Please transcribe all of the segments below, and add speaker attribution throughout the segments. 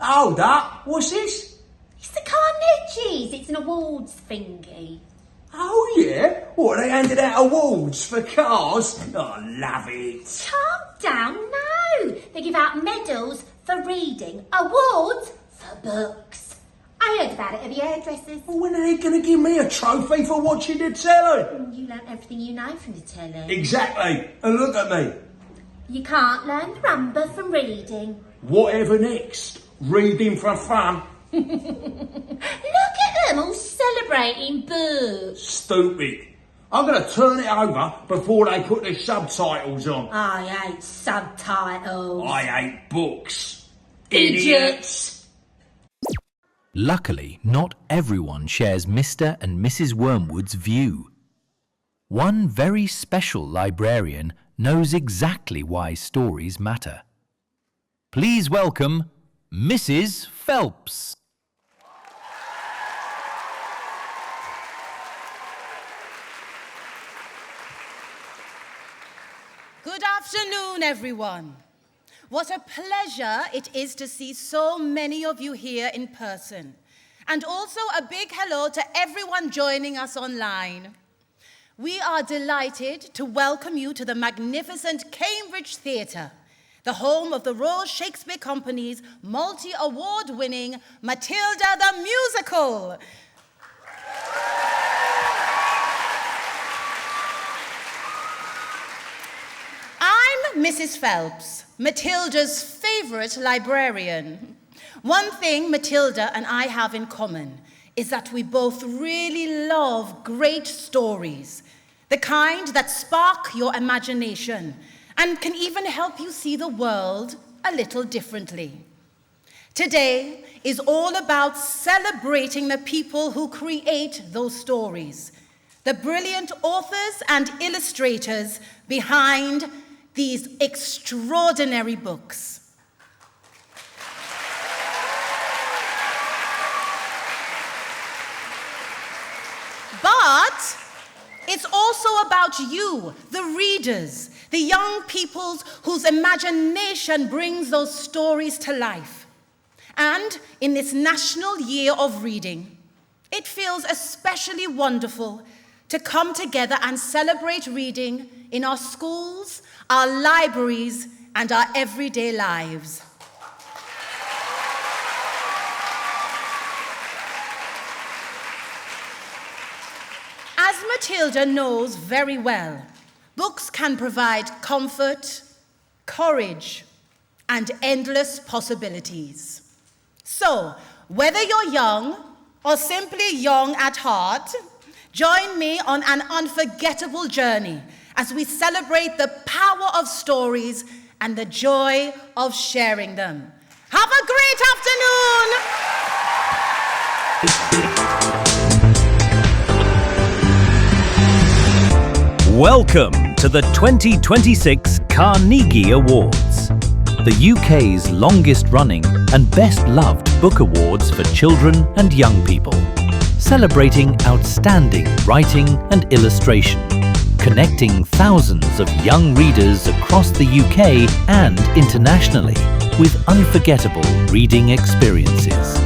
Speaker 1: Hold up, what's this?
Speaker 2: It's the Carnegies. It's an awards thingy.
Speaker 1: Oh yeah? What, they handed out awards for cars? Oh, love it.
Speaker 2: Calm down, no. They give out medals for reading, awards for books. I heard about it at the hairdressers.
Speaker 1: Well, when are they going to give me a trophy for watching the telly?
Speaker 2: You learnt everything you know from the telly.
Speaker 1: Exactly. And look at me.
Speaker 2: You can't learn the rumba from reading.
Speaker 1: Whatever next? Reading for fun?
Speaker 2: Look at them all celebrating books.
Speaker 1: Stupid. I'm going to turn it over before they put the subtitles on.
Speaker 2: I hate subtitles.
Speaker 1: I hate books.
Speaker 2: Idiots.
Speaker 3: Luckily, not everyone shares Mr. and Mrs. Wormwood's view. One very special librarian knows exactly why stories matter. Please welcome Mrs. Phelps.
Speaker 4: Good afternoon, everyone. What a pleasure it is to see so many of you here in person. And also a big hello to everyone joining us online. We are delighted to welcome you to the magnificent Cambridge Theatre, the home of the Royal Shakespeare Company's multi-award-winning Matilda the Musical. I'm Mrs. Phelps, Matilda's favourite librarian. One thing Matilda and I have in common is that we both really love great stories, the kind that spark your imagination and can even help you see the world a little differently. Today is all about celebrating the people who create those stories, the brilliant authors and illustrators behind these extraordinary books. But it's also about you, the readers, the young people whose imagination brings those stories to life. And in this National Year of Reading, it feels especially wonderful to come together and celebrate reading in our schools, our libraries, and our everyday lives. As Matilda knows very well, books can provide comfort, courage, and endless possibilities. So, whether you're young or simply young at heart, join me on an unforgettable journey as we celebrate the power of stories and the joy of sharing them. Have a great afternoon!
Speaker 3: Welcome to the 2026 Carnegie Awards, the UK's longest-running and best-loved book awards for children and young people, celebrating outstanding writing and illustration, connecting thousands of young readers across the UK and internationally with unforgettable reading experiences.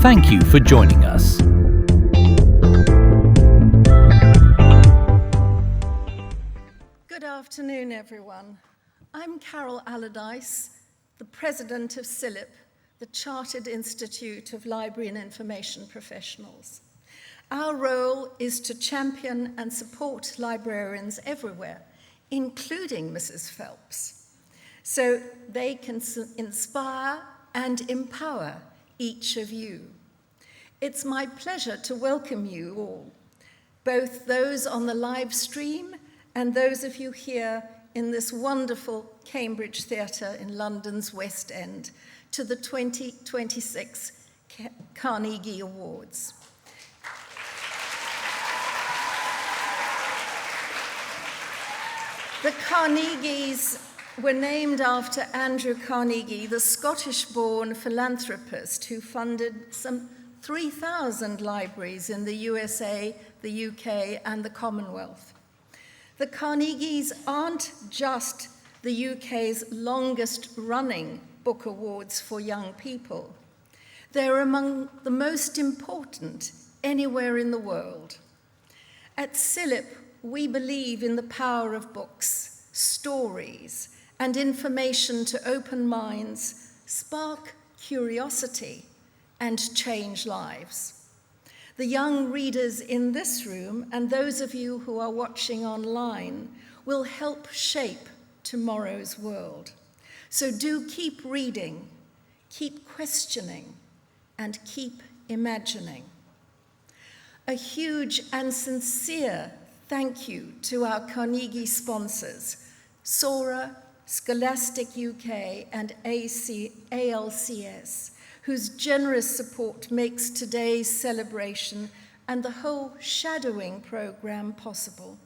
Speaker 3: Thank you for joining us.
Speaker 5: Good afternoon, everyone. I'm Carol Allardyce, the president of CILIP, the Chartered Institute of Library and Information Professionals. Our role is to champion and support librarians everywhere, including Mrs. Phelps, so they can inspire and empower each of you. It's my pleasure to welcome you all, both those on the live stream and those of you here in this wonderful Cambridge Theatre in London's West End, to the 2026 Carnegie Awards. The Carnegies were named after Andrew Carnegie, the Scottish-born philanthropist who funded some 3,000 libraries in the USA, the UK, and the Commonwealth. The Carnegies aren't just the UK's longest-running book awards for young people. They're among the most important anywhere in the world. At CILIP, we believe in the power of books, stories, and information to open minds, spark curiosity, and change lives. The young readers in this room and those of you who are watching online will help shape tomorrow's world. So do keep reading, keep questioning, and keep imagining. A huge and sincere thank you to our Carnegie sponsors, SORA, Scholastic UK, and ALCS, whose generous support makes today's celebration and the whole shadowing program possible.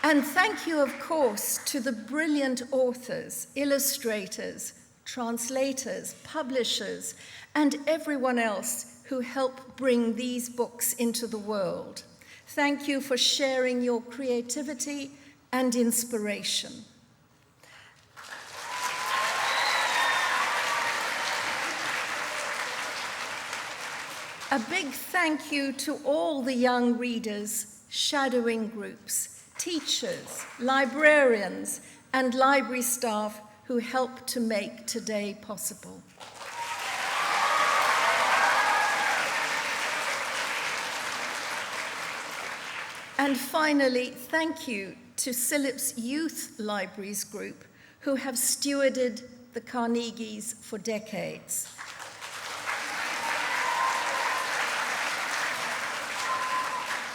Speaker 5: And thank you, of course, to the brilliant authors, illustrators, translators, publishers, and everyone else who help bring these books into the world. Thank you for sharing your creativity and inspiration. A big thank you to all the young readers, shadowing groups, teachers, librarians, and library staff who helped to make today possible. And finally, thank you to CILIP's Youth Libraries Group, who have stewarded the Carnegies for decades.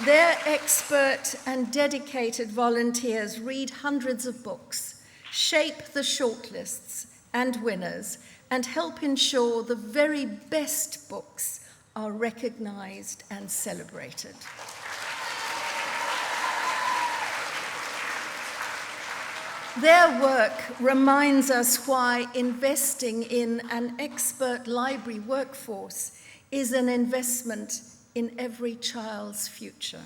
Speaker 5: Their expert and dedicated volunteers read hundreds of books, shape the shortlists and winners, and help ensure the very best books are recognized and celebrated. Their work reminds us why investing in an expert library workforce is an investment in every child's future.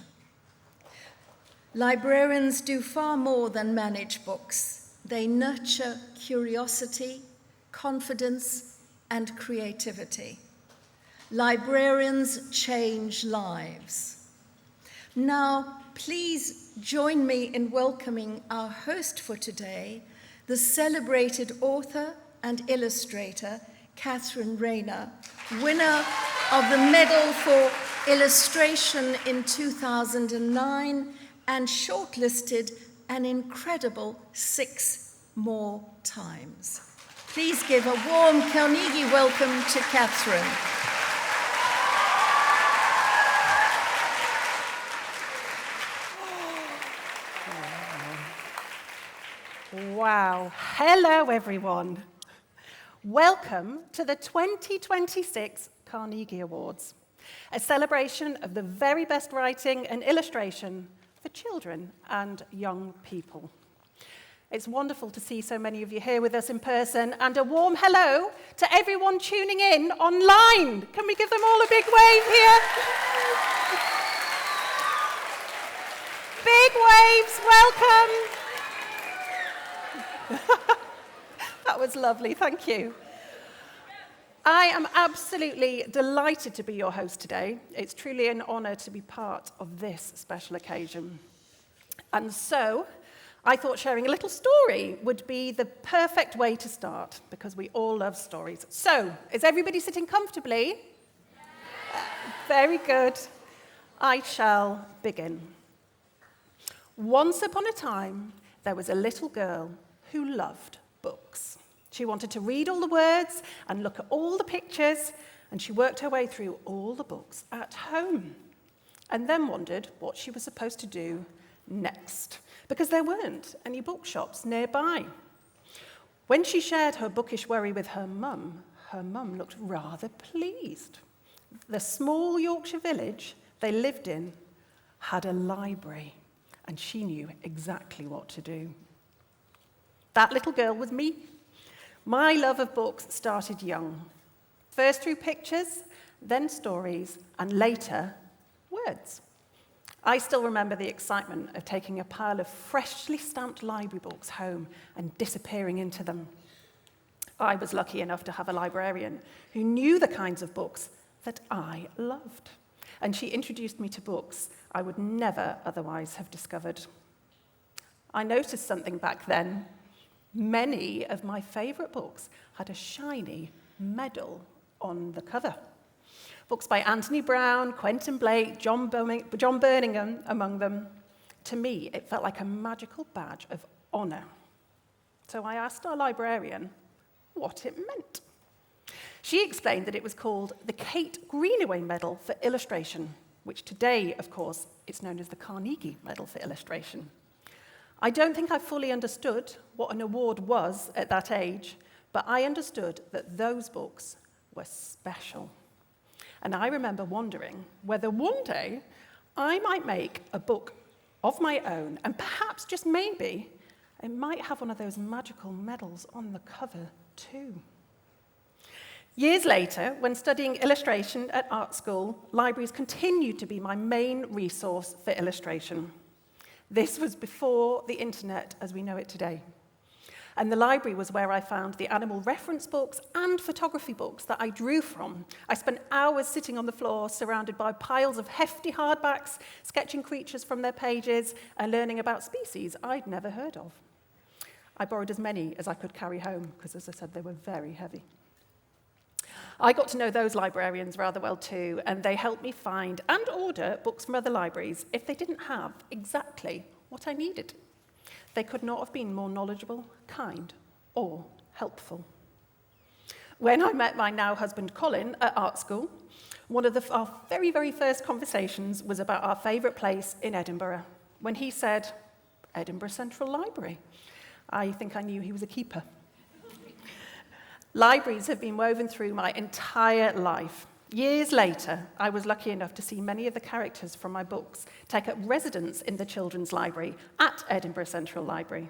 Speaker 5: Librarians do far more than manage books. They nurture curiosity, confidence, and creativity. Librarians change lives. Now, please join me in welcoming our host for today, the celebrated author and illustrator, Catherine Rayner, winner of the Medal for Illustration in 2009 and shortlisted an incredible 6 more times. Please give a warm Carnegie welcome to Catherine.
Speaker 6: Wow. Hello, everyone. Welcome to the 2026 Carnegie Awards, a celebration of the very best writing and illustration for children and young people. It's wonderful to see so many of you here with us in person, and a warm hello to everyone tuning in online. Can we give them all a big wave here? Big waves, welcome. That was lovely, thank you. I am absolutely delighted to be your host today. It's truly an honor to be part of this special occasion. And so, I thought sharing a little story would be the perfect way to start, because we all love stories. So, is everybody sitting comfortably? Very good. I shall begin. Once upon a time, there was a little girl who loved books. She wanted to read all the words and look at all the pictures, and she worked her way through all the books at home, and then wondered what she was supposed to do next, because there weren't any bookshops nearby. When she shared her bookish worry with her mum looked rather pleased. The small Yorkshire village they lived in had a library, and she knew exactly what to do. That little girl was me. My love of books started young. First through pictures, then stories, and later, words. I still remember the excitement of taking a pile of freshly stamped library books home and disappearing into them. I was lucky enough to have a librarian who knew the kinds of books that I loved, and she introduced me to books I would never otherwise have discovered. I noticed something back then. Many of my favourite books had a shiny medal on the cover. Books by Anthony Browne, Quentin Blake, John Birmingham among them. To me, it felt like a magical badge of honour. So I asked our librarian what it meant. She explained that it was called the Kate Greenaway Medal for Illustration, which today, of course, it's known as the Carnegie Medal for Illustration. I don't think I fully understood what an award was at that age, but I understood that those books were special. And I remember wondering whether one day I might make a book of my own, and perhaps, just maybe, it might have one of those magical medals on the cover too. Years later, when studying illustration at art school, libraries continued to be my main resource for illustration. This was before the internet as we know it today. And the library was where I found the animal reference books and photography books that I drew from. I spent hours sitting on the floor, surrounded by piles of hefty hardbacks, sketching creatures from their pages and learning about species I'd never heard of. I borrowed as many as I could carry home, because as I said, they were very heavy. I got to know those librarians rather well too, and they helped me find and order books from other libraries if they didn't have exactly what I needed. They could not have been more knowledgeable, kind, or helpful. When I met my now husband Colin at art school, one of our very, very first conversations was about our favourite place in Edinburgh, when he said, Edinburgh Central Library. I think I knew he was a keeper. Libraries have been woven through my entire life. Years later, I was lucky enough to see many of the characters from my books take up residence in the Children's Library at Edinburgh Central Library.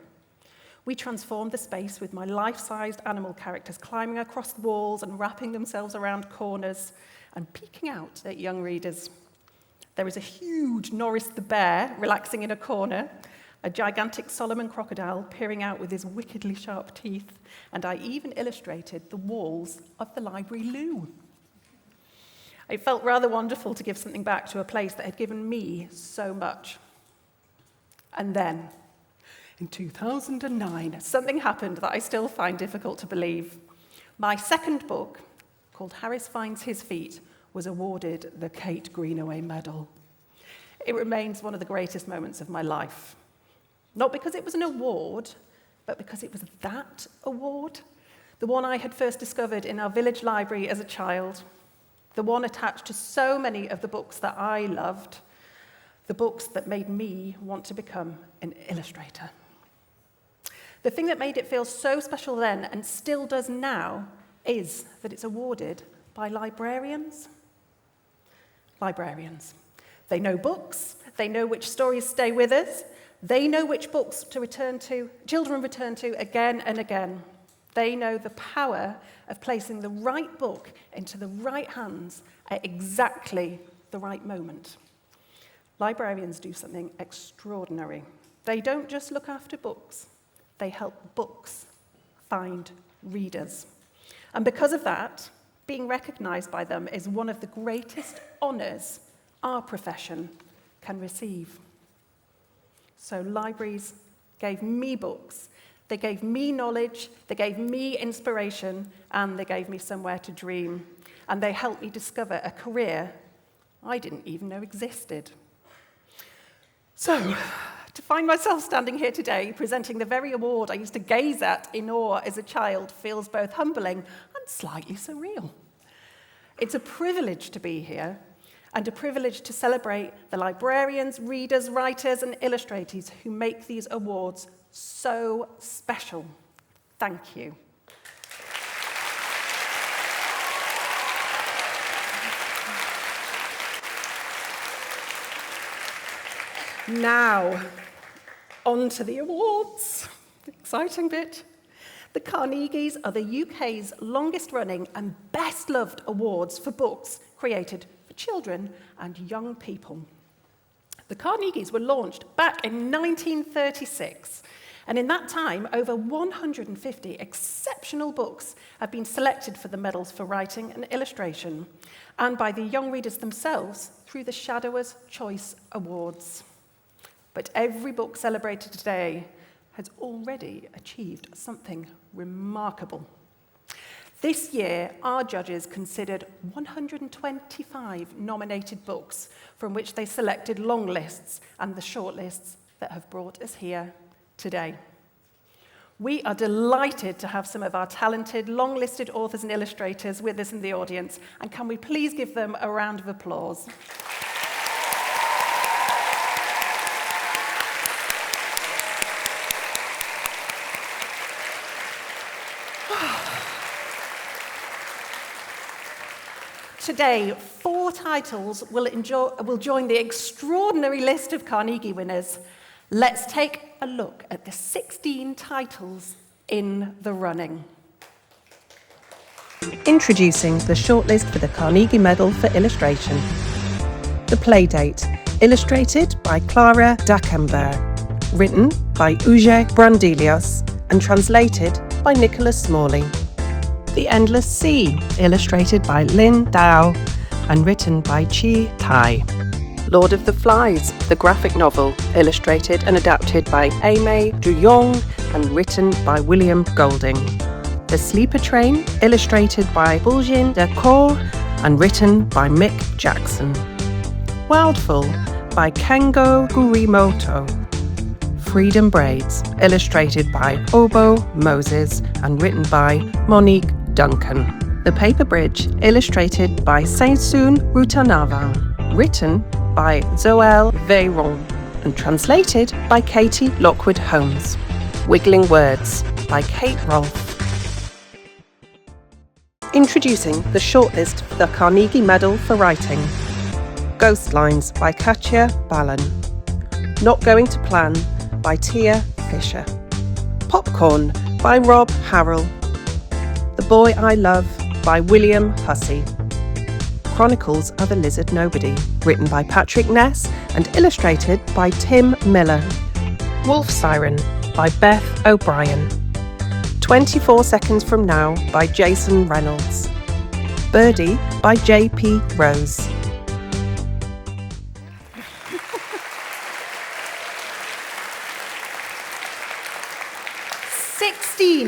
Speaker 6: We transformed the space with my life-sized animal characters climbing across the walls and wrapping themselves around corners and peeking out at young readers. There is a huge Norris the bear relaxing in a corner, a gigantic Solomon crocodile peering out with his wickedly sharp teeth, and I even illustrated the walls of the library loo. It felt rather wonderful to give something back to a place that had given me so much. And then, in 2009, something happened that I still find difficult to believe. My second book, called Harris Finds His Feet, was awarded the Kate Greenaway Medal. It remains one of the greatest moments of my life. Not because it was an award, but because it was that award, the one I had first discovered in our village library as a child, the one attached to so many of the books that I loved, the books that made me want to become an illustrator. The thing that made it feel so special then, and still does now, is that it's awarded by librarians. Librarians. They know books, they know which stories stay with us, they know which books to return to, children return to again and again. They know the power of placing the right book into the right hands at exactly the right moment. Librarians do something extraordinary. They don't just look after books, they help books find readers. And because of that, being recognised by them is one of the greatest honours our profession can receive. So libraries gave me books, they gave me knowledge, they gave me inspiration, and they gave me somewhere to dream. And they helped me discover a career I didn't even know existed. So, to find myself standing here today presenting the very award I used to gaze at in awe as a child feels both humbling and slightly surreal. It's a privilege to be here, and a privilege to celebrate the librarians, readers, writers, and illustrators who make these awards so special. Thank you. Now, on to the awards. Exciting bit. The Carnegies are the UK's longest-running and best-loved awards for books created for children and young people. The Carnegies were launched back in 1936, and in that time, over 150 exceptional books have been selected for the medals for writing and illustration, and by the young readers themselves through the Shadowers' Choice Awards. But every book celebrated today has already achieved something remarkable. This year, our judges considered 125 nominated books from which they selected long lists and the short lists that have brought us here today. We are delighted to have some of our talented, long-listed authors and illustrators with us in the audience, and can we please give them a round of applause? Today, 4 titles will join the extraordinary list of Carnegie winners. Let's take a look at the 16 titles in the running.
Speaker 7: Introducing the shortlist for the Carnegie Medal for Illustration. The Playdate, illustrated by Clara Dacamber, written by Uge Brandelius and translated by Nicholas Smalley. The Endless Sea, illustrated by Lin Dao and written by Chi Tai. Lord of the Flies, the graphic novel, illustrated and adapted by Aimee Duyong and written by William Golding. The Sleeper Train, illustrated by Bulgin Decour and written by Mick Jackson. Wildful by Kengo Gurimoto. Freedom Braids, illustrated by Obo Moses and written by Monique Duncan. The Paper Bridge, illustrated by Saint-Soon Rutanavan, written by Zoël Veyron and translated by Katie Lockwood Holmes. Wiggling Words by Kate Rolfe. Introducing the shortlist for the Carnegie Medal for Writing. Ghost Lines by Katja Ballan. Not Going to Plan by Tia Fisher. Popcorn by Rob Harrell. The Boy I Love by William Hussey. Chronicles of a Lizard Nobody, written by Patrick Ness and illustrated by Tim Miller. Wolf Siren by Beth O'Brien. 24 Seconds From Now by Jason Reynolds. Birdie by J.P. Rose.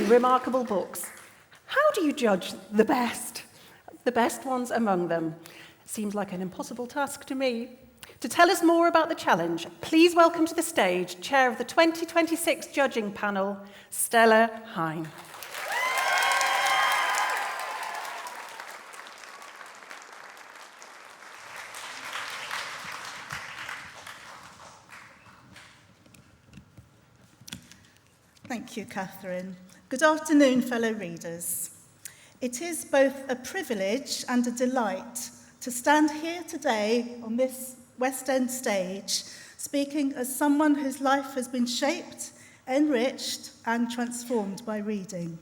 Speaker 6: Remarkable books. How do you judge the best? The best ones among them. Seems like an impossible task to me. To tell us more about the challenge, please welcome to the stage Chair of the 2026 Judging Panel, Stella Hine.
Speaker 8: Thank you, Catherine. Good afternoon, fellow readers. It is both a privilege and a delight to stand here today on this West End stage, speaking as someone whose life has been shaped, enriched, and transformed by reading.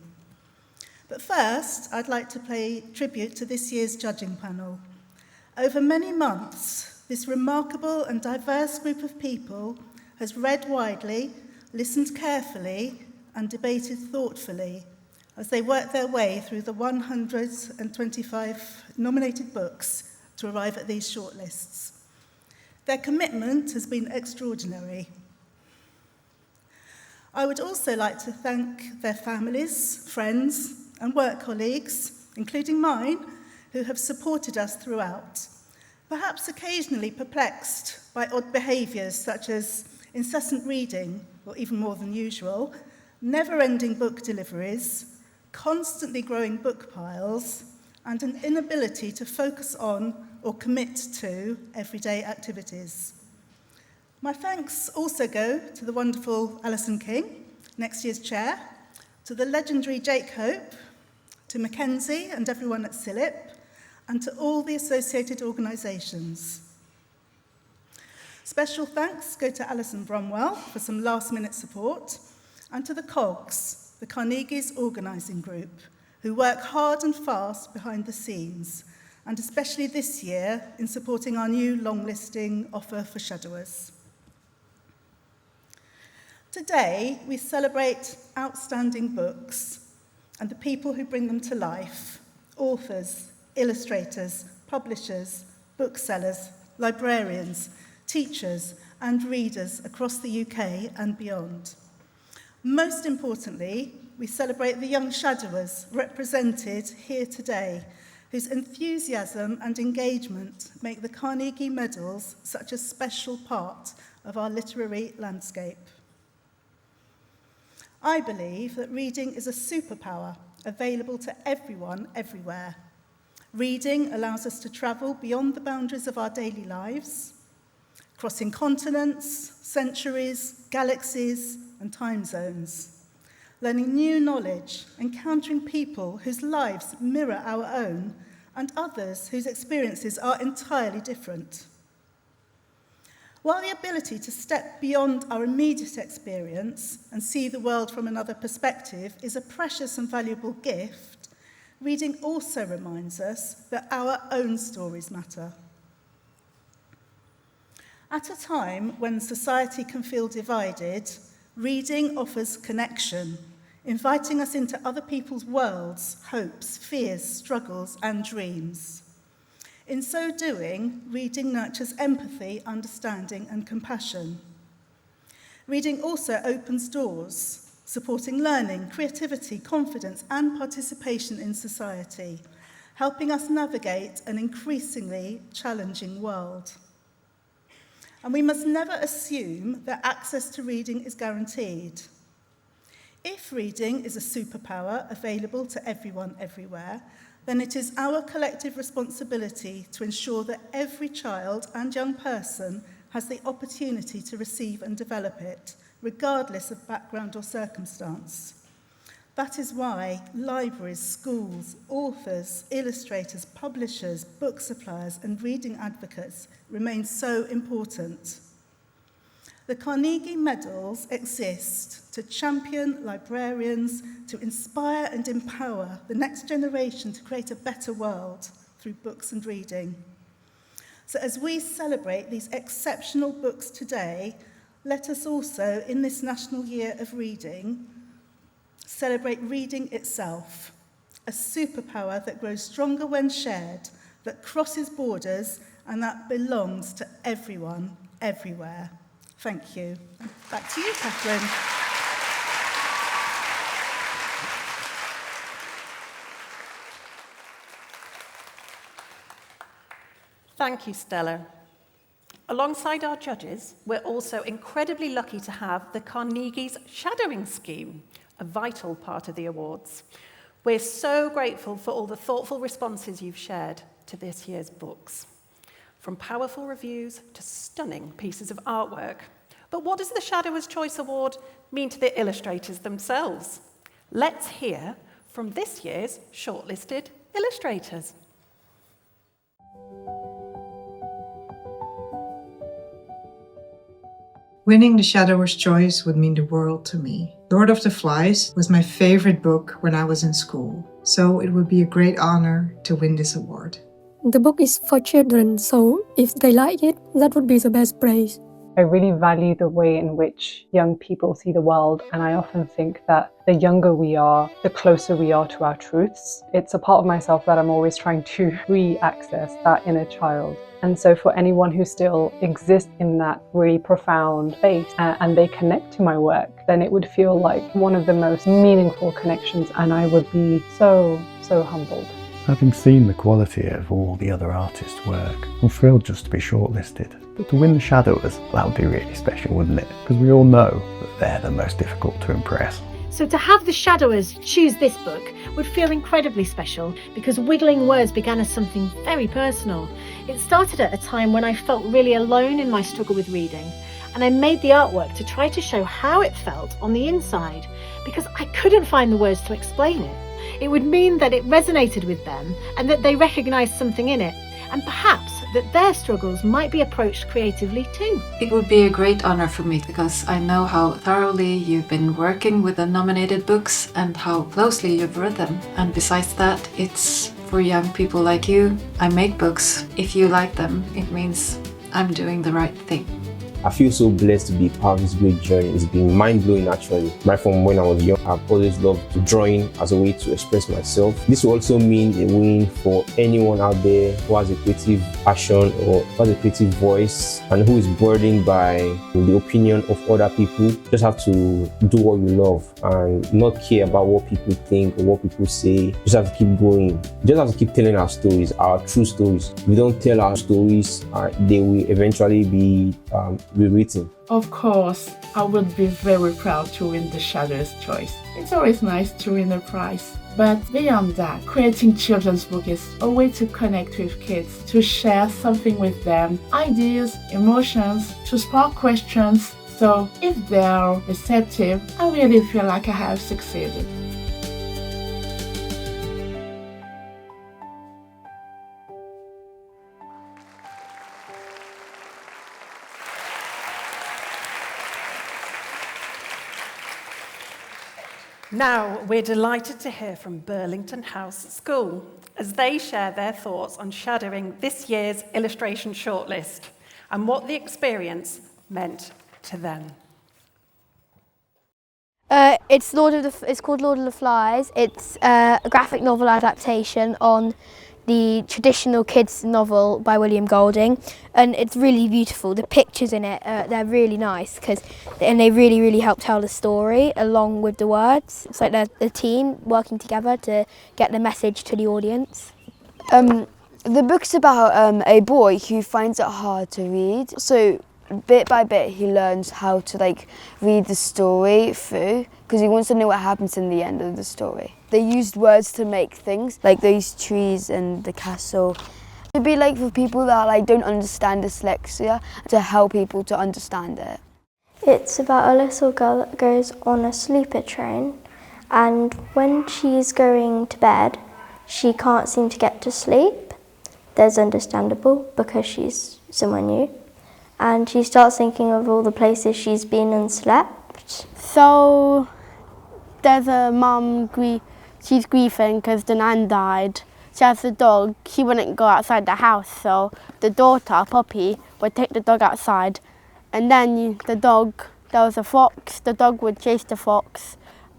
Speaker 8: But first, I'd like to pay tribute to this year's judging panel. Over many months, this remarkable and diverse group of people has read widely, listened carefully, and debated thoughtfully as they worked their way through the 125 nominated books to arrive at these shortlists. Their commitment has been extraordinary. I would also like to thank their families, friends, and work colleagues, including mine, who have supported us throughout, perhaps occasionally perplexed by odd behaviours such as incessant reading, or even more than usual, never-ending book deliveries, constantly growing book piles, and an inability to focus on or commit to everyday activities. My thanks also go to the wonderful Alison King, next year's chair, to the legendary Jake Hope, to Mackenzie and everyone at CILIP, and to all the associated organisations. Special thanks go to Alison Bromwell for some last-minute support, and to the COGS, the Carnegies Organising Group, who work hard and fast behind the scenes, and especially this year in supporting our new long-listing offer for shadowers. Today, we celebrate outstanding books and the people who bring them to life: authors, illustrators, publishers, booksellers, librarians, teachers and readers across the UK and beyond. Most importantly, we celebrate the young shadowers represented here today, whose enthusiasm and engagement make the Carnegie Medals such a special part of our literary landscape. I believe that reading is a superpower available to everyone, everywhere. Reading allows us to travel beyond the boundaries of our daily lives, crossing continents, centuries, galaxies, and time zones, learning new knowledge, encountering people whose lives mirror our own, and others whose experiences are entirely different. While the ability to step beyond our immediate experience and see the world from another perspective is a precious and valuable gift, reading also reminds us that our own stories matter. At a time when society can feel divided, reading offers connection, inviting us into other people's worlds, hopes, fears, struggles, and dreams. In so doing, reading nurtures empathy, understanding, and compassion. Reading also opens doors, supporting learning, creativity, confidence, and participation in society, helping us navigate an increasingly challenging world. And we must never assume that access to reading is guaranteed. If reading is a superpower available to everyone, everywhere, then it is our collective responsibility to ensure that every child and young person has the opportunity to receive and develop it, regardless of background or circumstance. That is why libraries, schools, authors, illustrators, publishers, book suppliers, and reading advocates remain so important. The Carnegie Medals exist to champion librarians, to inspire and empower the next generation to create a better world through books and reading. So as we celebrate these exceptional books today, let us also, in this National Year of Reading, celebrate reading itself, a superpower that grows stronger when shared, that crosses borders, and that belongs to everyone, everywhere. Thank you. Back to you, Catherine.
Speaker 6: Thank you, Stella. Alongside our judges, we're also incredibly lucky to have the Carnegie's Shadowing Scheme, a vital part of the awards. We're so grateful for all the thoughtful responses you've shared to this year's books, from powerful reviews to stunning pieces of artwork. But what does the Shadowers' Choice Award mean to the illustrators themselves? Let's hear from this year's shortlisted illustrators.
Speaker 9: Winning the Shadowers' Choice would mean the world to me. Lord of the Flies was my favorite book when I was in school, so it would be a great honor to win this award.
Speaker 10: The book is for children, so if they like it, that would be the best praise.
Speaker 11: I really value the way in which young people see the world, and I often think that the younger we are, the closer we are to our truths. It's a part of myself that I'm always trying to re-access that inner child. And so for anyone who still exists in that really profound space and they connect to my work, then it would feel like one of the most meaningful connections, and I would be so humbled.
Speaker 12: Having seen the quality of all the other artists' work, I'm thrilled just to be shortlisted. But to win the Shadowers, that would be really special, wouldn't it? Because we all know that they're the most difficult to impress.
Speaker 13: So to have the Shadowers choose this book would feel incredibly special, because Wiggling Words began as something very personal. It started at a time when I felt really alone in my struggle with reading, and I made the artwork to try to show how it felt on the inside, because I couldn't find the words to explain it. It would mean that it resonated with them and that they recognised something in it. and perhaps that their struggles might be approached creatively too.
Speaker 14: It would be a great honor for me because I know how thoroughly you've been working with the nominated books and how closely you've read them. And besides that, it's for young people like you. I make books. If you like them, it means I'm doing the right thing.
Speaker 15: I feel so blessed to be part of this great journey. It's been mind-blowing actually. Right from when I was young, I've always loved drawing as a way to express myself. This will also mean a win for anyone out there who has a creative passion or has a creative voice and who is burdened by the opinion of other people. You just have to do what you love and not care about what people think or what people say. You just have to keep going. You just have to keep telling our stories, our true stories. If we don't tell our stories, they will eventually be rewritten.
Speaker 16: Of course, I would be very proud to win the Shadow's Choice. It's always nice to win a prize. But beyond that, creating children's books is a way to connect with kids, to share something with them, ideas, emotions, to spark questions. So if they are receptive, I really feel like I have succeeded.
Speaker 6: Now, we're delighted to hear from Burlington House School as they share their thoughts on shadowing this year's illustration shortlist and what the experience meant to them.
Speaker 17: It's called Lord of the Flies. It's a graphic novel adaptation on the traditional kids novel by William Golding, and it's really beautiful. The pictures in it, they're really nice and they really help tell the story along with the words. It's like they're a team working together to get the message to the audience.
Speaker 18: The book's about a boy who finds it hard to read, so bit by bit he learns how to read the story through because he wants to know what happens in the end of the story. They used words to make things like those trees and the castle. It'd be for people that don't understand dyslexia, to help people to understand it.
Speaker 19: It's about a little girl that goes on a sleeper train, and when she's going to bed she can't seem to get to sleep. That's understandable because she's somewhere new. And she starts thinking of all the places she's been and slept.
Speaker 20: So there's a mum, she's grieving because the nan died. She has a dog, she wouldn't go outside the house, so the daughter, Poppy, would take the dog outside. And then there was a fox, the dog would chase the fox,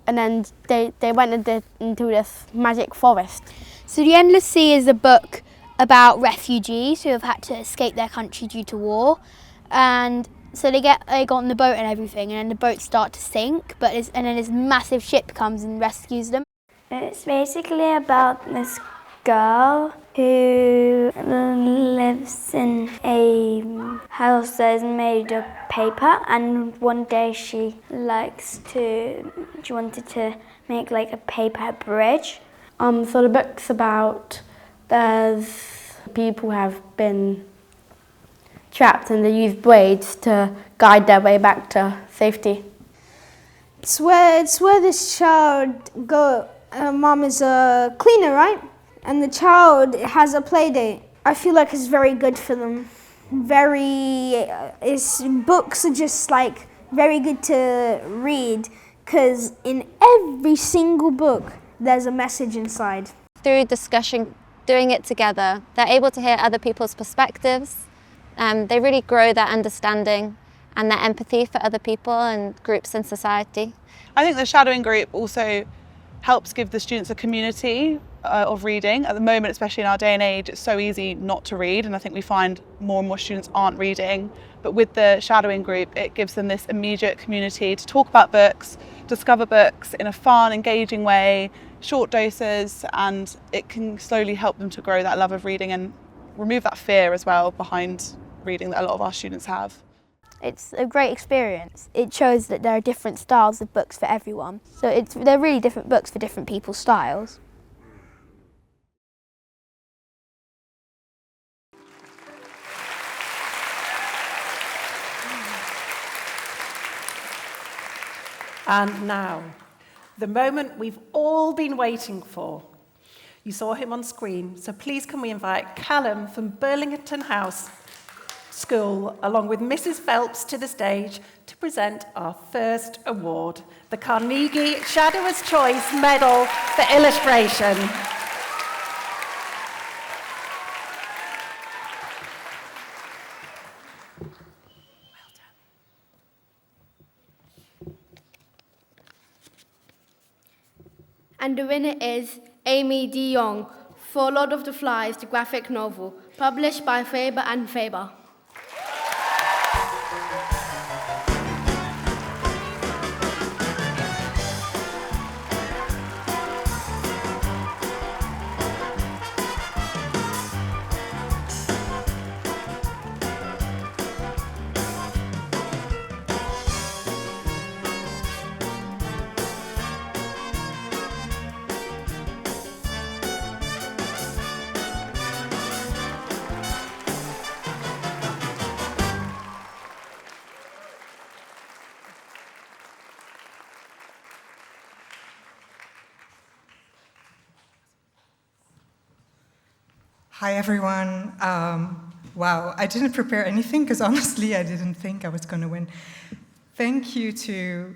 Speaker 20: and then they went into this magic forest.
Speaker 17: So The Endless Sea is a book about refugees who have had to escape their country due to war. And so they got on the boat and everything, and then the boats start to sink, and then this massive ship comes and rescues them.
Speaker 19: It's basically about this girl who lives in a house that is made of paper, and one day she wanted to make a paper bridge.
Speaker 20: So the book's about there's people have been trapped and they use braids to guide their way back to safety.
Speaker 21: It's where this child mom is a cleaner, right? And the child has a play date. I feel like it's very good for them. Books are just very good to read because in every single book there's a message inside.
Speaker 22: Through discussion, doing it together, they're able to hear other people's perspectives. They really grow their understanding and their empathy for other people and groups in society.
Speaker 23: I think the shadowing group also helps give the students a community of reading. At the moment, especially in our day and age, it's so easy not to read, and I think we find more and more students aren't reading. But with the shadowing group, it gives them this immediate community to talk about books, discover books in a fun, engaging way, short doses, and it can slowly help them to grow that love of reading and remove that fear as well behind reading that a lot of our students have.
Speaker 17: It's a great experience. It shows that there are different styles of books for everyone. So they're really different books for different people's styles.
Speaker 6: And now, the moment we've all been waiting for. You saw him on screen, so please can we invite Callum from Burlington House School, along with Mrs Phelps, to the stage to present our first award, the Carnegie Shadowers' Choice Medal for Illustration.
Speaker 1: And the winner is Amy de Jong for Lord of the Flies, the graphic novel, published by Faber and Faber.
Speaker 2: Hi, everyone. Wow, I didn't prepare anything because honestly, I didn't think I was going to win. Thank you to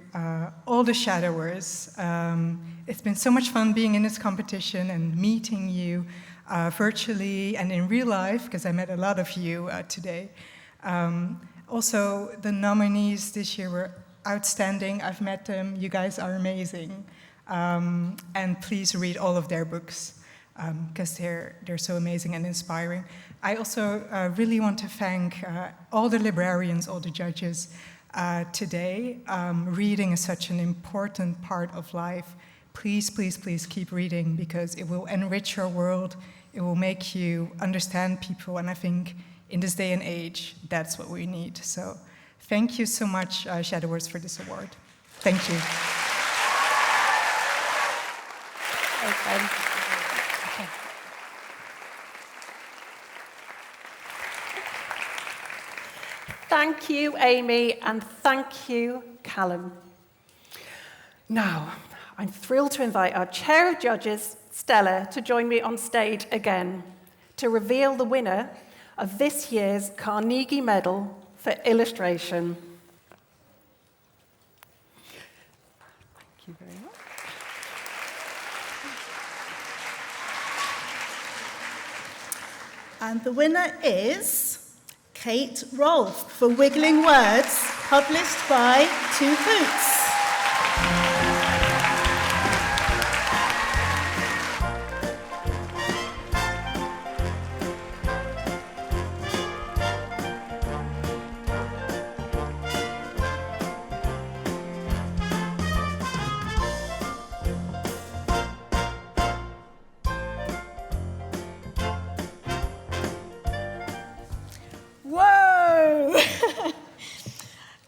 Speaker 2: all the Shadowers. It's been so much fun being in this competition and meeting you virtually and in real life, because I met a lot of you today. Also, the nominees this year were outstanding. I've met them. You guys are amazing. And please read all of their books, because they're so amazing and inspiring. I also really want to thank all the librarians, all the judges today. Reading is such an important part of life. Please, please, please keep reading, because it will enrich your world. It will make you understand people, and I think in this day and age, that's what we need. So thank you so much, Shadowers, for this award. Thank you.
Speaker 6: Okay. Thank you, Amy, and thank you, Callum. Now, I'm thrilled to invite our Chair of Judges, Stella, to join me on stage again to reveal the winner of this year's Carnegie Medal for Illustration. Thank you very much.
Speaker 8: And the winner is Kate Rolfe for Wiggling Words, published by Two Hoots.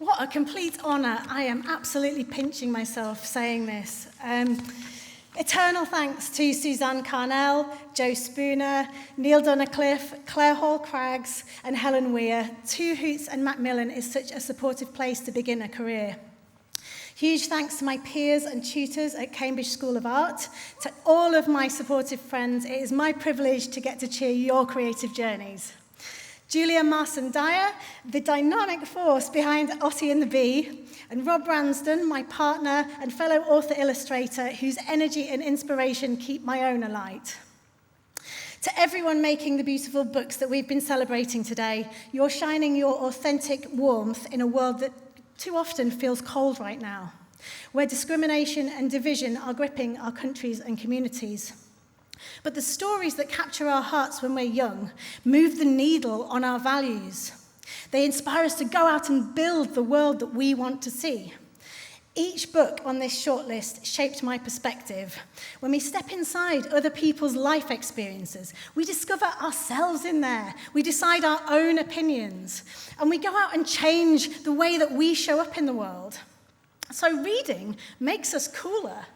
Speaker 8: What a complete honour. I am absolutely pinching myself saying this. Eternal thanks to Suzanne Carnell, Joe Spooner, Neil Donacliffe, Claire Hall-Craggs and Helen Weir. Two Hoots and Macmillan is such a supportive place to begin a career. Huge thanks to my peers and tutors at Cambridge School of Art, to all of my supportive friends. It is my privilege to get to cheer your creative journeys. Julia Marson-Dyer, the dynamic force behind Ottie and the Bee, and Rob Bransden, my partner and fellow author-illustrator, whose energy and inspiration keep my own alight. To everyone making the beautiful books that we've been celebrating today, you're shining your authentic warmth in a world that too often feels cold right now, where discrimination and division are gripping our countries and communities. But the stories that capture our hearts when we're young move the needle on our values. They inspire us to go out and build the world that we want to see. Each book on this shortlist shaped my perspective. When we step inside other people's life experiences, we discover ourselves in there. We decide our own opinions, and we go out and change the way that we show up in the world. So reading makes us cooler.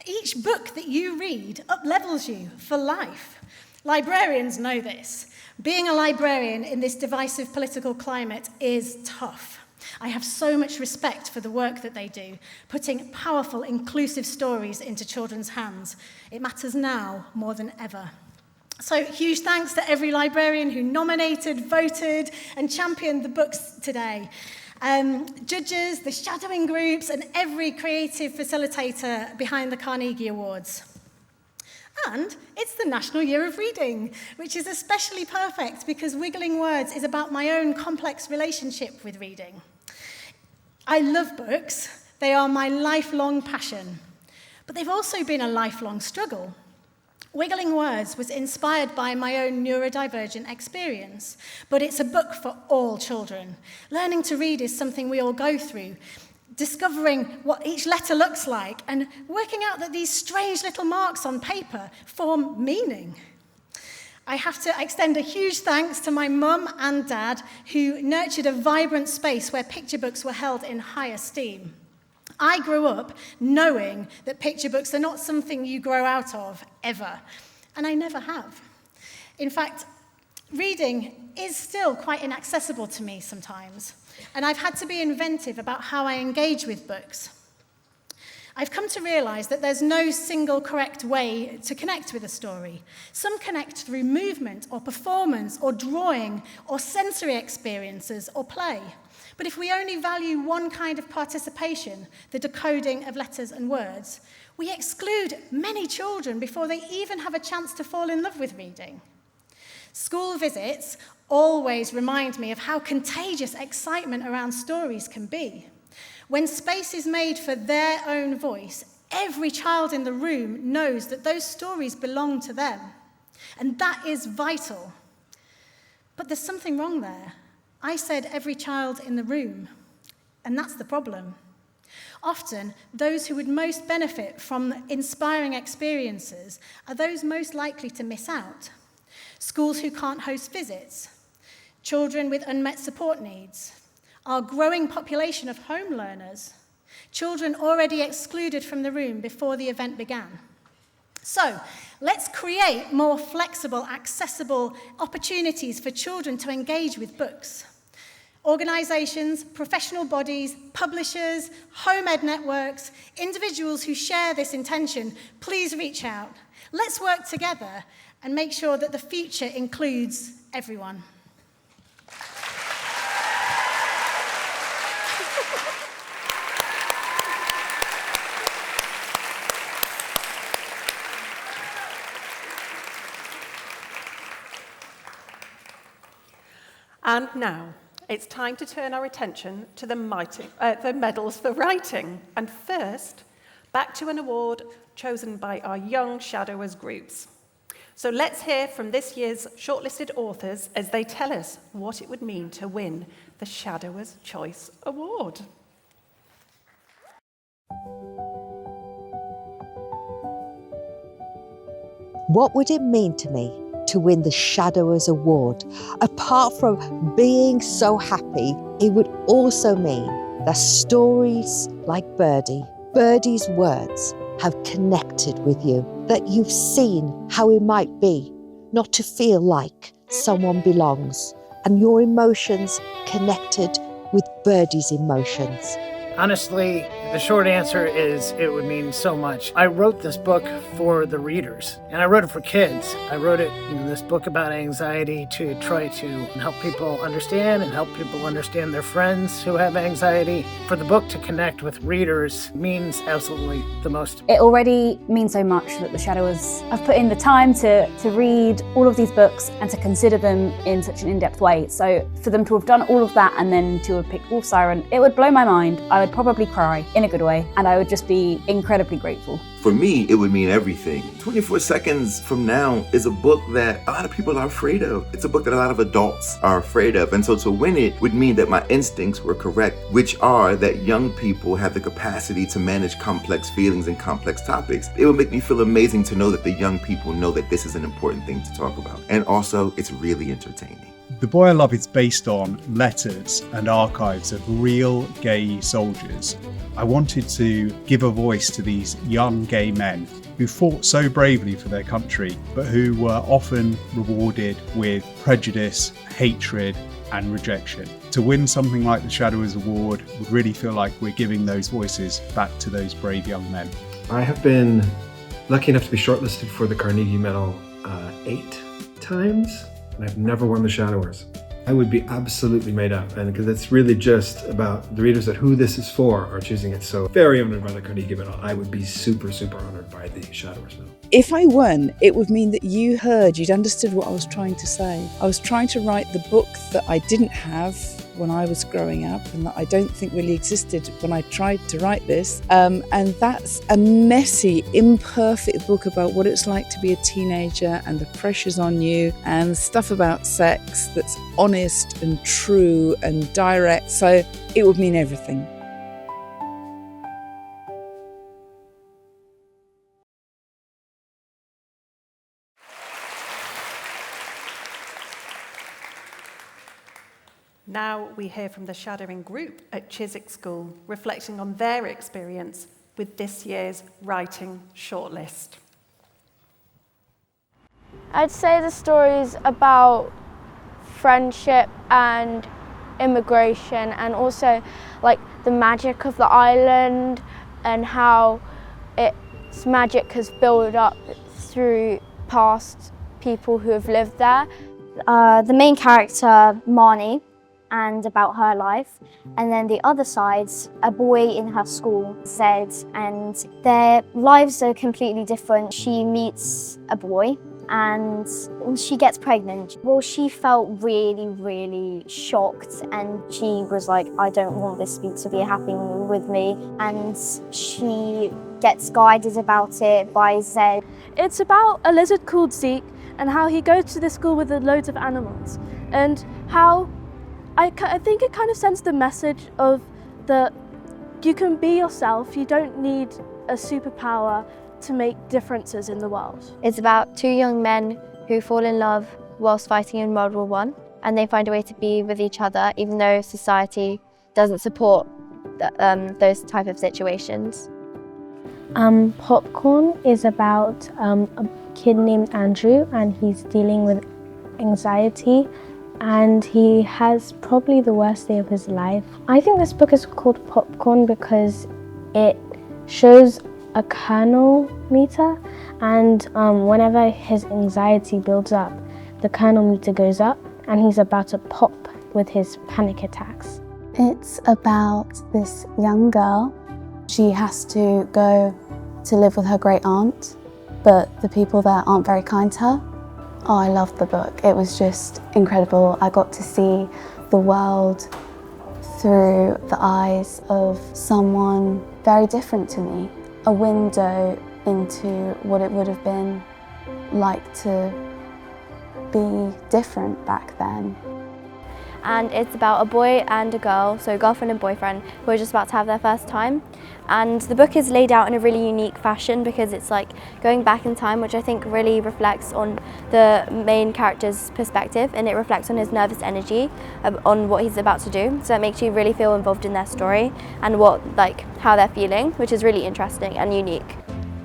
Speaker 8: Each book that you read up-levels you for life. Librarians know this. Being a librarian in this divisive political climate is tough.
Speaker 3: I have so much respect for the work that they do, putting powerful, inclusive stories into children's hands. It matters now more than ever. So huge thanks to every librarian who nominated, voted, and championed the books today. Judges, the shadowing groups, and every creative facilitator behind the Carnegie Awards. And it's the National Year of Reading, which is especially perfect because Wiggling Words is about my own complex relationship with reading. I love books. They are my lifelong passion. But they've also been a lifelong struggle. Wiggling Words was inspired by my own neurodivergent experience, but it's a book for all children. Learning to read is something we all go through, discovering what each letter looks like and working out that these strange little marks on paper form meaning. I have to extend a huge thanks to my mum and dad who nurtured a vibrant space where picture books were held in high esteem. I grew up knowing that picture books are not something you grow out of, ever. And I never have. In fact, reading is still quite inaccessible to me sometimes. And I've had to be inventive about how I engage with books. I've come to realise that there's no single correct way to connect with a story. Some connect through movement or performance or drawing or sensory experiences or play. But if we only value one kind of participation, the decoding of letters and words, we exclude many children before they even have a chance to fall in love with reading. School visits always remind me of how contagious excitement around stories can be. When space is made for their own voice, every child in the room knows that those stories belong to them. And that is vital. But there's something wrong there. I said every child in the room, and that's the problem. Often, those who would most benefit from inspiring experiences are those most likely to miss out. Schools who can't host visits, children with unmet support needs, our growing population of home learners, children already excluded from the room before the event began. So, let's create more flexible, accessible opportunities for children to engage with books. Organisations, professional bodies, publishers, home ed networks, individuals who share this intention, please reach out. Let's work together and make sure that the future includes everyone.
Speaker 6: And now, it's time to turn our attention to the medals for writing. And first, back to an award chosen by our young shadowers groups. So let's hear from this year's shortlisted authors as they tell us what it would mean to win the Shadowers' Choice Award.
Speaker 4: What would it mean to me to win the Shadowers Award? Apart from being so happy, it would also mean that stories like Birdie's words have connected with you, that you've seen how it might be not to feel like someone belongs, and your emotions connected with Birdie's emotions.
Speaker 5: Honestly, the short answer is it would mean so much. I wrote this book for the readers, and I wrote it for kids. I wrote it, this book about anxiety to try to help people understand and help people understand their friends who have anxiety. For the book to connect with readers means absolutely the most.
Speaker 24: It already means so much that the Shadowers have put in the time to read all of these books and to consider them in such an in-depth way. So for them to have done all of that and then to have picked Wolf Siren, it would blow my mind. I would probably cry in a good way, and I would just be incredibly grateful.
Speaker 25: For me, it would mean everything. 24 Seconds from Now is a book that a lot of people are afraid of. It's a book that a lot of adults are afraid of. And so to win it would mean that my instincts were correct, which are that young people have the capacity to manage complex feelings and complex topics. It would make me feel amazing to know that the young people know that this is an important thing to talk about. And also, it's really entertaining.
Speaker 26: The Boy I Love is based on letters and archives of real gay soldiers. I wanted to give a voice to these young gay men who fought so bravely for their country, but who were often rewarded with prejudice, hatred, and rejection. To win something like the Shadowers Award would really feel like we're giving those voices back to those brave young men.
Speaker 7: I have been lucky enough to be shortlisted for the Carnegie Medal 8 times, and I've never won the Shadowers. I would be absolutely made up, and because it's really just about the readers that who this is for are choosing it. So very honored by the Carnegie Medal. I would be super, super honored by the Shadowers Medal.
Speaker 9: If I won, it would mean that you'd understood what I was trying to say. I was trying to write the book that I didn't have when I was growing up and that I don't think really existed when I tried to write this. And that's a messy, imperfect book about what it's like to be a teenager and the pressures on you and stuff about sex that's honest and true and direct. So it would mean everything.
Speaker 6: Now we hear from the shadowing group at Chiswick School, reflecting on their experience with this year's writing shortlist.
Speaker 17: I'd say the stories about friendship and immigration and also like the magic of the island and how its magic has built up through past people who have lived there.
Speaker 19: The main character, Marnie, and about her life, and then the other side's a boy in her school, Zed, and their lives are completely different. She meets a boy and she gets pregnant. Well, she felt really, really shocked, and she was like, I don't want this to be happening with me, and she gets guided about it by Zed.
Speaker 10: It's about a lizard called Zeke and how he goes to the school with loads of animals, and how I think it kind of sends the message of that you can be yourself, you don't need a superpower to make differences in the world.
Speaker 22: It's about two young men who fall in love whilst fighting in World War I, and they find a way to be with each other even though society doesn't support those type of situations.
Speaker 11: Popcorn is about a kid named Andrew, and he's dealing with anxiety, and he has probably the worst day of his life. I think this book is called Popcorn because it shows a kernel meter, and whenever his anxiety builds up, the kernel meter goes up and he's about to pop with his panic attacks.
Speaker 12: It's about this young girl. She has to go to live with her great aunt, but the people there aren't very kind to her. Oh, I loved the book. It was just incredible. I got to see the world through the eyes of someone very different to me. A window into what it would have been like to be different back then.
Speaker 22: And it's about a boy and a girl, so girlfriend and boyfriend, who are just about to have their first time. And the book is laid out in a really unique fashion because it's like going back in time, which I think really reflects on the main character's perspective, and it reflects on his nervous energy on what he's about to do. So it makes you really feel involved in their story and how they're feeling, which is really interesting and unique.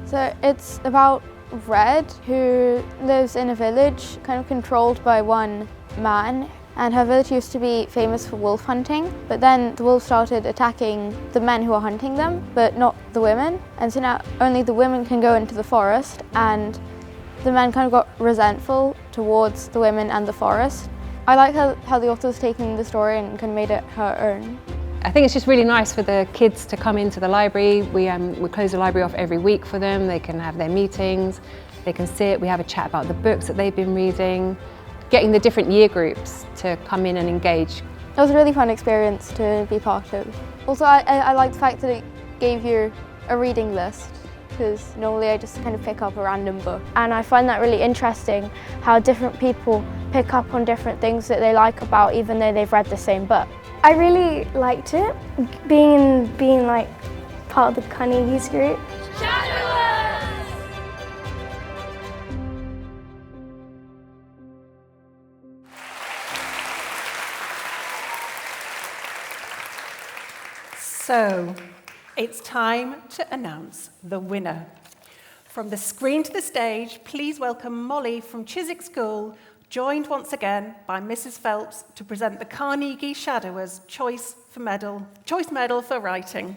Speaker 17: So it's about Red, who lives in a village kind of controlled by one man. And her village used to be famous for wolf hunting, but then the wolves started attacking the men who are hunting them, but not the women. And so now only the women can go into the forest, and the men kind of got resentful towards the women and the forest. I like how the author's taken the story and kind of made it her own.
Speaker 13: I think it's just really nice for the kids to come into the library. We close the library off every week for them. They can have their meetings, they can sit, we have a chat about the books that they've been reading. Getting the different year groups to come in and engage.
Speaker 17: It was a really fun experience to be part of. Also, I like the fact that it gave you a reading list, because normally I just kind of pick up a random book. And I find that really interesting, how different people pick up on different things that they like about, even though they've read the same book.
Speaker 21: I really liked it, being like part of the Carnegies group.
Speaker 6: So, it's time to announce the winner. From the screen to the stage, please welcome Molly from Chiswick School, joined once again by Mrs Phelps to present the Carnegie Shadowers Choice Medal for Writing.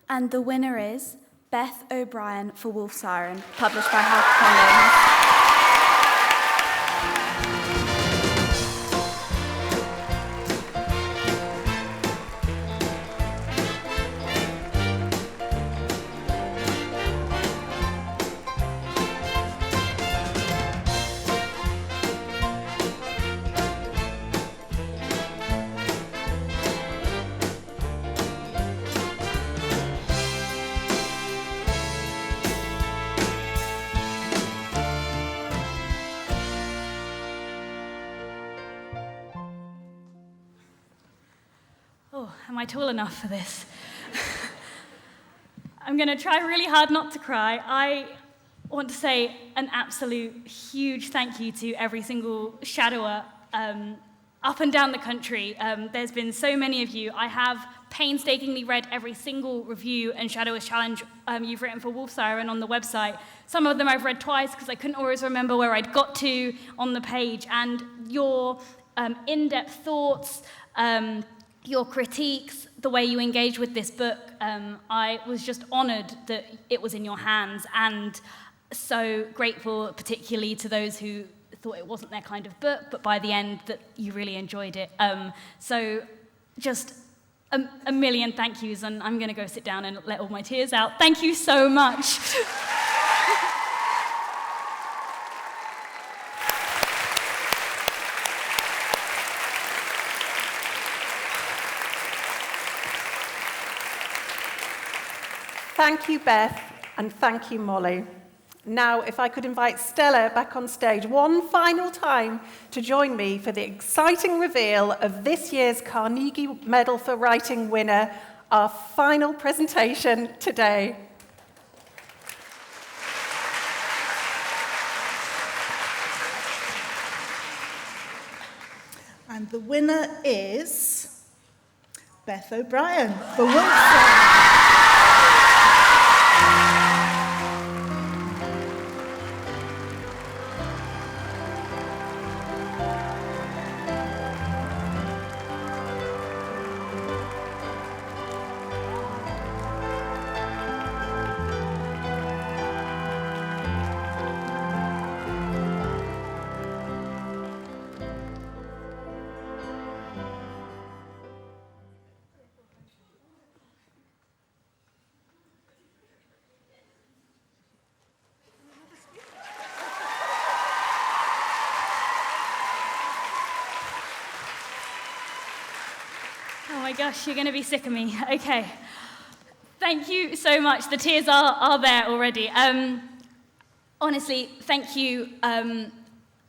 Speaker 14: And the winner is Beth O'Brien for Wolf Siren, published by HarperCollins.
Speaker 15: Oh, am I tall enough for this? I'm going to try really hard not to cry. I want to say an absolute huge thank you to every single shadower up and down the country. There's been so many of you. I have painstakingly read every single review and Shadowers Challenge you've written for Wolf Siren on the website. Some of them I've read twice because I couldn't always remember where I'd got to on the page. And your in-depth thoughts, your critiques, the way you engage with this book, I was just honoured that it was in your hands, and so grateful particularly to those who thought it wasn't their kind of book, but by the end that you really enjoyed it. So just a million thank yous, and I'm going to go sit down and let all my tears out. Thank you so much.
Speaker 6: Thank you, Beth, and thank you, Molly. Now, if I could invite Stella back on stage one final time to join me for the exciting reveal of this year's Carnegie Medal for Writing winner, our final presentation today.
Speaker 8: And the winner is Beth O'Brien for Wolf Siren.
Speaker 15: Oh my gosh, you're going to be sick of me. Okay. Thank you so much. The tears are there already. Honestly, thank you.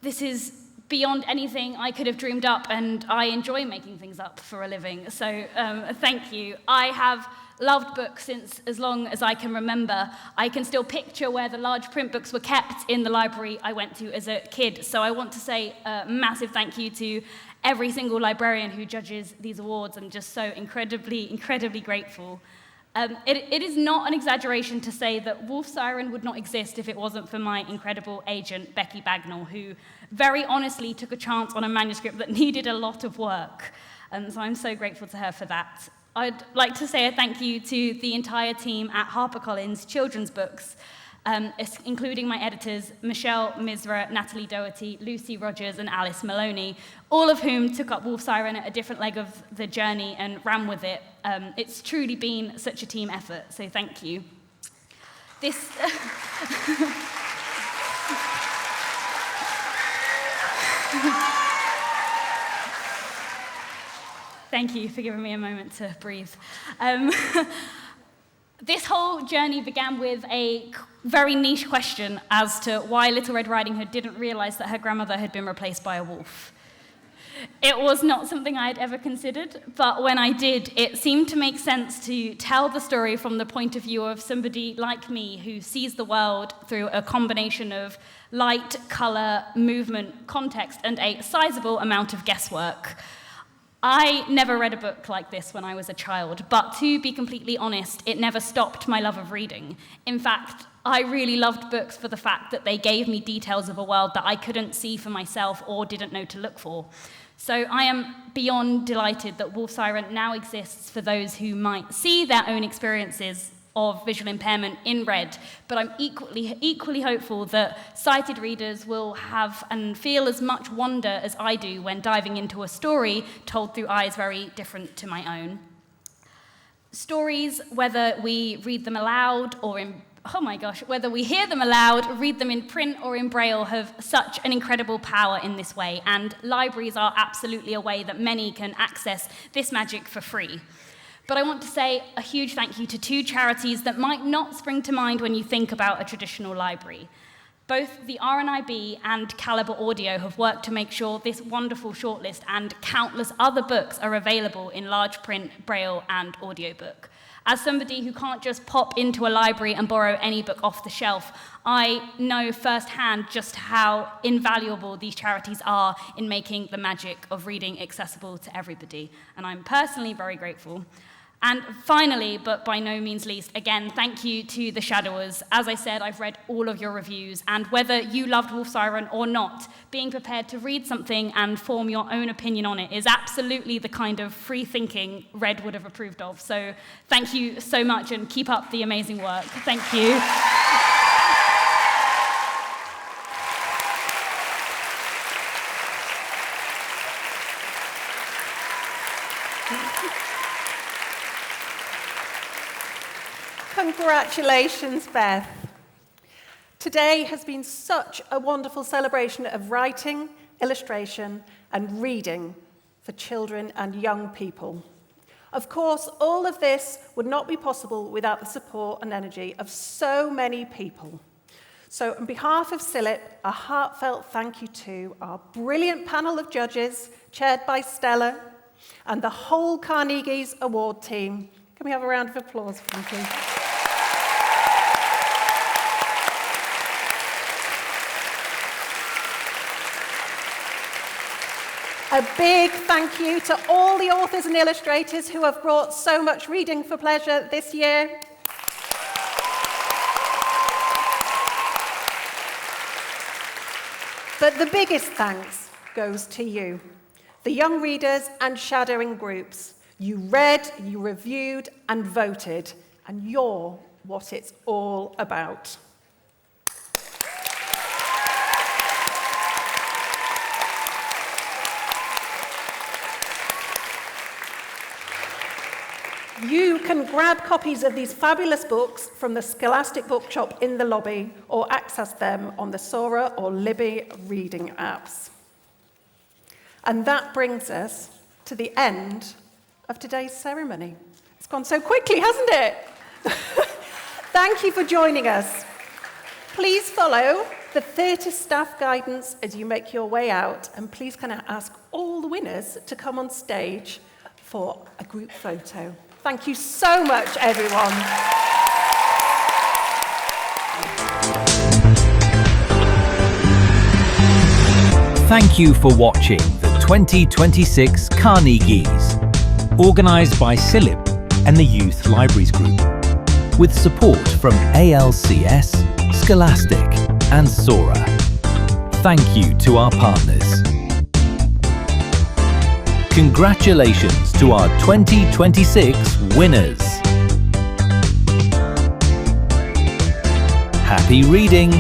Speaker 15: This is beyond anything I could have dreamed up, and I enjoy making things up for a living. So thank you. I have loved books since as long as I can remember. I can still picture where the large print books were kept in the library I went to as a kid. So I want to say a massive thank you to every single librarian who judges these awards. I'm just so incredibly, incredibly grateful. It is not an exaggeration to say that Wolf Siren would not exist if it wasn't for my incredible agent, Becky Bagnall, who very honestly took a chance on a manuscript that needed a lot of work. So I'm so grateful to her for that. I'd like to say a thank you to the entire team at HarperCollins Children's Books, including my editors, Michelle Misra, Natalie Doherty, Lucy Rogers, and Alice Maloney, all of whom took up Wolf Siren at a different leg of the journey and ran with it. It's truly been such a team effort, so thank you. This... Thank you for giving me a moment to breathe. This whole journey began with a very niche question as to why Little Red Riding Hood didn't realize that her grandmother had been replaced by a wolf. It was not something I had ever considered, but when I did, it seemed to make sense to tell the story from the point of view of somebody like me who sees the world through a combination of light, color, movement, context, and a sizable amount of guesswork. I never read a book like this when I was a child, but to be completely honest, it never stopped my love of reading. In fact, I really loved books for the fact that they gave me details of a world that I couldn't see for myself or didn't know to look for. So I am beyond delighted that Wolf Siren now exists for those who might see their own experiences of visual impairment in red, but I'm equally hopeful that sighted readers will have and feel as much wonder as I do when diving into a story told through eyes very different to my own. Stories, whether we read them aloud or whether we hear them aloud, read them in print or in Braille, have such an incredible power in this way, and libraries are absolutely a way that many can access this magic for free. But I want to say a huge thank you to two charities that might not spring to mind when you think about a traditional library. Both the RNIB and Calibre Audio have worked to make sure this wonderful shortlist and countless other books are available in large print, Braille, and audiobook. As somebody who can't just pop into a library and borrow any book off the shelf, I know firsthand just how invaluable these charities are in making the magic of reading accessible to everybody, and I'm personally very grateful. And finally, but by no means least, again, thank you to the Shadowers. As I said, I've read all of your reviews, and whether you loved Wolf Siren or not, being prepared to read something and form your own opinion on it is absolutely the kind of free thinking Red would have approved of. So thank you so much, and keep up the amazing work. Thank you.
Speaker 6: Congratulations, Beth. Today has been such a wonderful celebration of writing, illustration, and reading for children and young people. Of course, all of this would not be possible without the support and energy of so many people. So on behalf of CILIP, a heartfelt thank you to our brilliant panel of judges, chaired by Stella, and the whole Carnegies Award team. Can we have a round of applause for them, please? A big thank you to all the authors and illustrators who have brought so much reading for pleasure this year. But the biggest thanks goes to you, the young readers and shadowing groups. You read, you reviewed, and voted, and you're what it's all about. You can grab copies of these fabulous books from the Scholastic Bookshop in the lobby, or access them on the Sora or Libby reading apps. And that brings us to the end of today's ceremony. It's gone so quickly, hasn't it? Thank you for joining us. Please follow the theatre staff guidance as you make your way out, and please can I ask all the winners to come on stage for a group photo. Thank you so much, everyone.
Speaker 1: Thank you for watching the 2026 Carnegies, organised by CILIP and the Youth Libraries Group, with support from ALCS, Scholastic and Sora. Thank you to our partners. Congratulations to our 2026 winners. Happy reading!